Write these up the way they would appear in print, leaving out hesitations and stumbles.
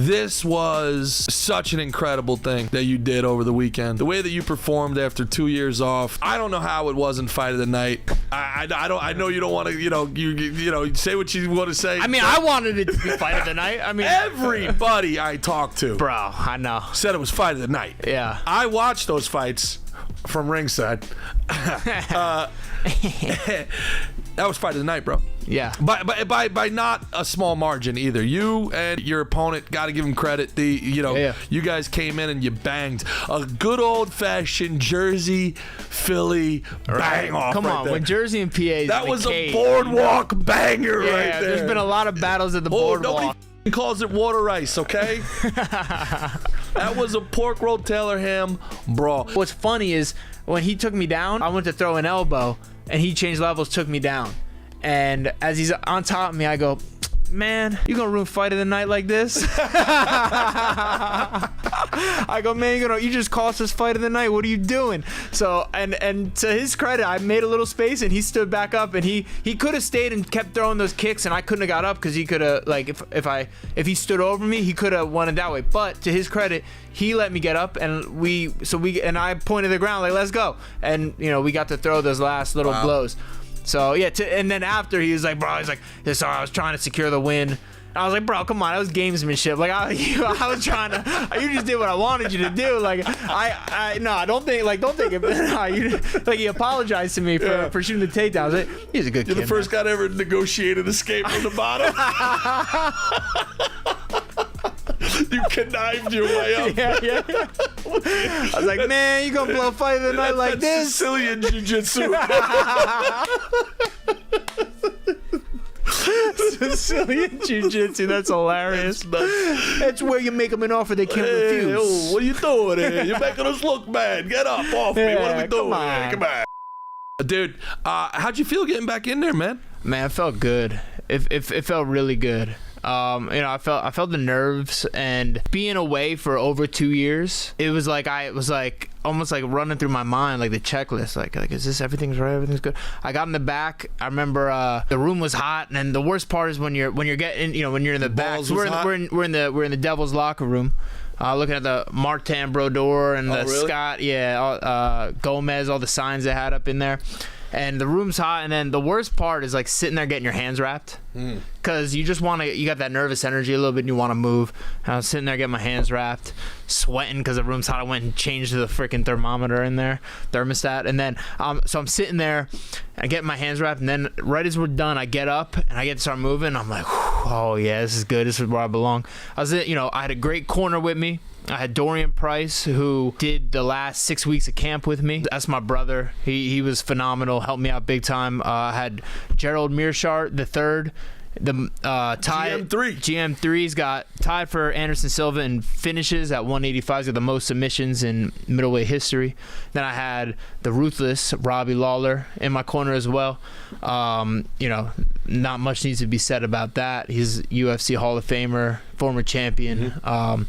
this was such an incredible thing that you did over the weekend. The way that you performed after 2 years off. I don't know how it wasn't fight of the night. I know you don't want to, you say what you want to say. I mean, I wanted it to be fight of the night. I mean, everybody I talked to, bro, I know, said it was fight of the night. Yeah. I watched those fights from ringside. That was fight of the night, bro. Yeah. By not a small margin either. You and your opponent, got to give him credit. You guys came in and you banged a good old fashioned Jersey, Philly bang off. Come on, there. when Jersey and PA, that was a boardwalk banger right there. Yeah, there's been a lot of battles at the boardwalk. Nobody calls it water ice, okay? That was a pork roll Taylor ham brawl. What's funny is when he took me down, I went to throw an elbow, and he changed levels, took me down. And as he's on top of me, I go, man, you gonna ruin fight of the night like this? I go, man, you just cost us fight of the night. What are you doing? So, and to his credit, I made a little space, and he stood back up, and he could have stayed and kept throwing those kicks, and I couldn't have got up because he could have, like, if he stood over me, he could have won it that way. But to his credit, he let me get up, and I pointed to the ground like, let's go, and we got to throw those last little blows. So yeah, and then after he was like, bro, sorry, I was trying to secure the win. I was like, bro, come on, that was gamesmanship. Like I was trying to, you just did what I wanted you to do. Like don't think it. He apologized to me for shooting the takedowns. Like, he's a good kid. You're the first guy to ever negotiate an escape from the bottom. You connived your way up. Yeah. I was like, man, you gonna blow a fight of the night like this? Sicilian jiu-jitsu. Sicilian jiu-jitsu, that's hilarious. That's where you make them an offer they can't refuse. Yo, what are you doing here? You're making us look bad. Get up off me. What are we doing? Come on. Dude, how'd you feel getting back in there, man? Man, it felt good. It felt really good. I felt the nerves, and being away for over 2 years, it was like almost like running through my mind like the checklist, like is this everything's right, everything's good. I got in the back. I remember the room was hot, and the worst part is when you're getting when you're in the back. So we're in the Devil's locker room. Looking at the Martin Brodeur and the really? Scott, Gomez, all the signs they had up in there. And the room's hot, and then the worst part is like sitting there getting your hands wrapped, because you got that nervous energy a little bit, and you want to move. And I was sitting there getting my hands wrapped, sweating because the room's hot. I went and changed the freaking thermometer in there, thermostat, and then so I'm sitting there, and I get my hands wrapped, and then right as we're done, I get up and I get to start moving. I'm like, oh yeah, this is good. This is where I belong. I had a great corner with me. I had Dorian Price, who did the last 6 weeks of camp with me. That's my brother. He was phenomenal, helped me out big time. I had Gerald Mearshart III, tied GM3's got tied for Anderson Silva in finishes at 185. He's got the most submissions in middleweight history. Then I had the ruthless Robbie Lawler in my corner as well. Not much needs to be said about that. He's UFC Hall of Famer, former champion. So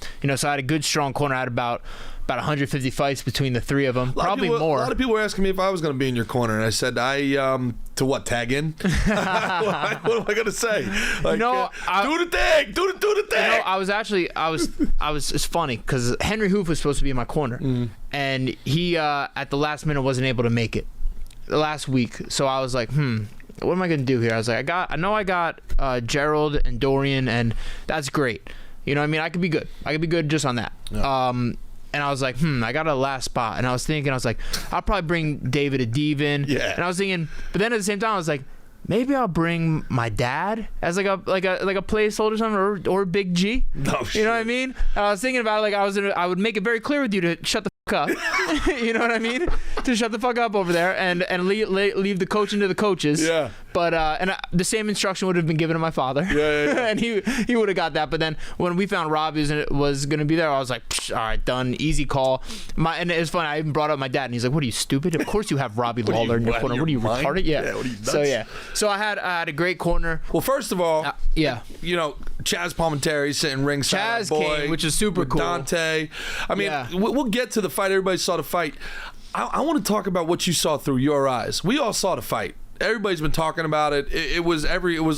I had a good strong corner. I had about 150 fights between the three of them, probably more. A lot of people were asking me if I was going to be in your corner, and I said, to what, tag in? What am I going to say? Like, do the thing, do the thing. It's funny because Henry Hoof was supposed to be in my corner, and he at the last minute wasn't able to make it the last week. So I was like, what am I going to do here? I was like, I know I got Gerald and Dorian, and that's great. You know what I mean? I could be good. I could be good just on that. Yeah. And I was like, I got a last spot. And I was like, I'll probably bring David Adivin. Yeah. And I was thinking, but then at the same time, I was like, maybe I'll bring my dad as like a placeholder or something, or Big G. No, you know what I mean? And I was thinking about it, like I would make it very clear with you to shut the fuck up. You know what I mean? To shut the fuck up over there and leave the coaching to the coaches. Yeah. But the same instruction would have been given to my father. Yeah. And he would have got that. But then when we found Robbie was going to be there, I was like, all right, done, easy call. And it was funny. I even brought up my dad, and he's like, "What are you, stupid? Of course you have Robbie Lawler in your corner. What are you, retarded?" Yeah. What are you, nuts? So yeah. So I had a great corner. Well, first of all, yeah. Chaz Palminteri sitting ringside. Chaz came, which is super cool. Dante. I mean, we'll get to the fight. Everybody saw the fight. I want to talk about what you saw through your eyes. We all saw the fight. everybody's been talking about it. It was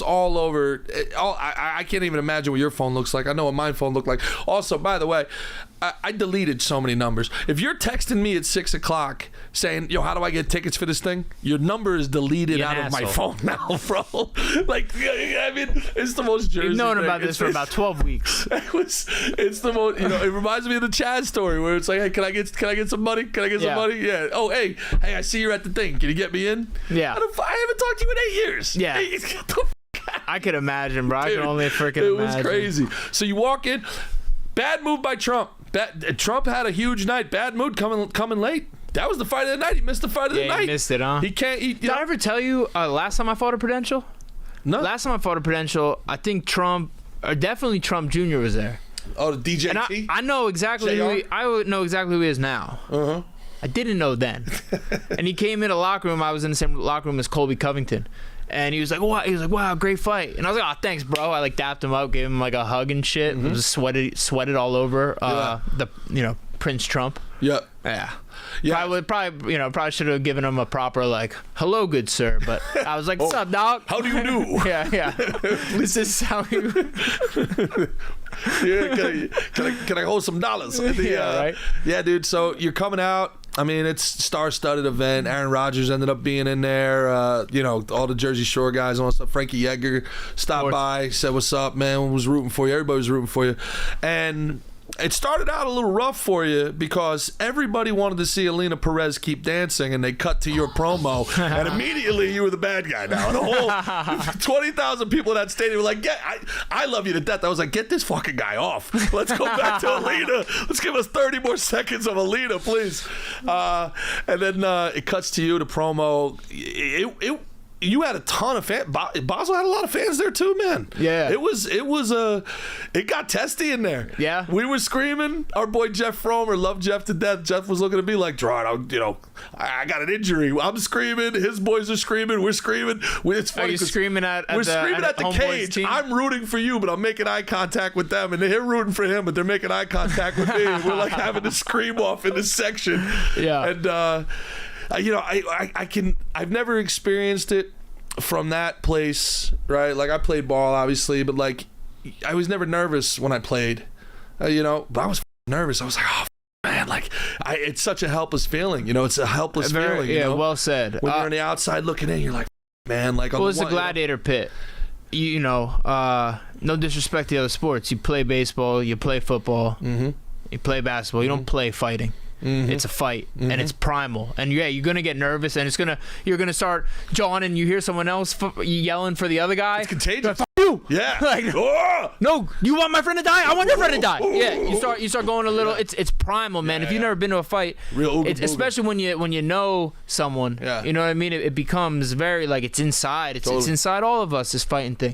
all over. I can't even imagine what your phone looks like. I know what my phone looked like. Also, by the way, I deleted so many numbers. If you're texting me at 6 o'clock saying, yo, how do I get tickets for this thing? Your number is deleted out of my phone now, bro. Like, I mean, it's the most Jersey We've known thing. about this for about 12 weeks. It's the most, it reminds me of the Chad story where it's like, hey, can I get some money? Can I get some money? Yeah. Oh, hey, I see you're at the thing. Can you get me in? Yeah. I haven't talked to you in 8 years. Yeah. Hey, get the I could imagine, bro. I can only freaking imagine. It was crazy. So you walk in, bad move by Trump. Trump had a huge night. Bad mood coming late. That was the fight of the night. He missed the fight of the night. He missed it, huh? He can't eat. Did I ever tell you last time I fought a Prudential? No. Last time I fought a Prudential, I think Trump, or definitely Trump Jr. was there. Oh, the DJT? And I know exactly I would know exactly who he is now. Uh-huh. I didn't know then. And he came in the locker room. I was in the same locker room as Colby Covington. And he was like, "Wow!" He was like, "Wow, great fight!" And I was like, "Oh, thanks, bro." I like dapped him up, gave him like a hug and shit. Mm-hmm. Just sweated all over Prince Trump. Yep. Yeah. Yeah. Probably should have given him a proper like, "Hello, good sir." But I was like, "What's up, dog? How do you do?" yeah. This is how you. Yeah, can I hold some dollars? Right. Yeah, dude. So you're coming out. I mean, it's star-studded event. Aaron Rodgers ended up being in there. All the Jersey Shore guys and all that stuff. Frankie Yeager stopped by, said, "What's up, man?" Was rooting for you. Everybody was rooting for you. And it started out a little rough for you because everybody wanted to see Alina Perez keep dancing, and they cut to your promo, and immediately you were the bad guy now. And the whole 20,000 people in that stadium were like, I love you to death. I was like, get this fucking guy off. Let's go back to Alina. Let's give us 30 more seconds of Alina, please. And then it cuts to you, the promo. You had a ton of fans. Bassil had a lot of fans there too, man. Yeah. It got testy in there. Yeah. We were screaming. Our boy Jeff Fromer, loved Jeff to death. Jeff was looking at me like, Gerard, I got an injury. I'm screaming. His boys are screaming. We're screaming. It's funny. Are you screaming at the cage. Team? I'm rooting for you, but I'm making eye contact with them, and they're rooting for him, but they're making eye contact with me. And we're like having to scream off in this section. Yeah. And I've never experienced it from that place, right? Like I played ball, obviously, but like I was never nervous when I played, but I was nervous. I was like, oh man, like it's such a helpless feeling, it's a helpless feeling. Yeah, well said. When you're on the outside looking in, you're like, man, like. Well, it's a gladiator pit. No disrespect to the other sports. You play baseball, you play football, you play basketball. You don't play fighting. It's a fight, and it's primal. And yeah, you're gonna get nervous, and you're gonna start jawing, and you hear someone else yelling for the other guy. It's contagious. Like, you. Yeah. Like, no, you want my friend to die? I want your friend to die. Yeah. You start going a little. It's primal, man. If you've never been to a fight, especially when you know someone, you know what I mean. It becomes very like it's inside. It's inside all of us. This fighting thing.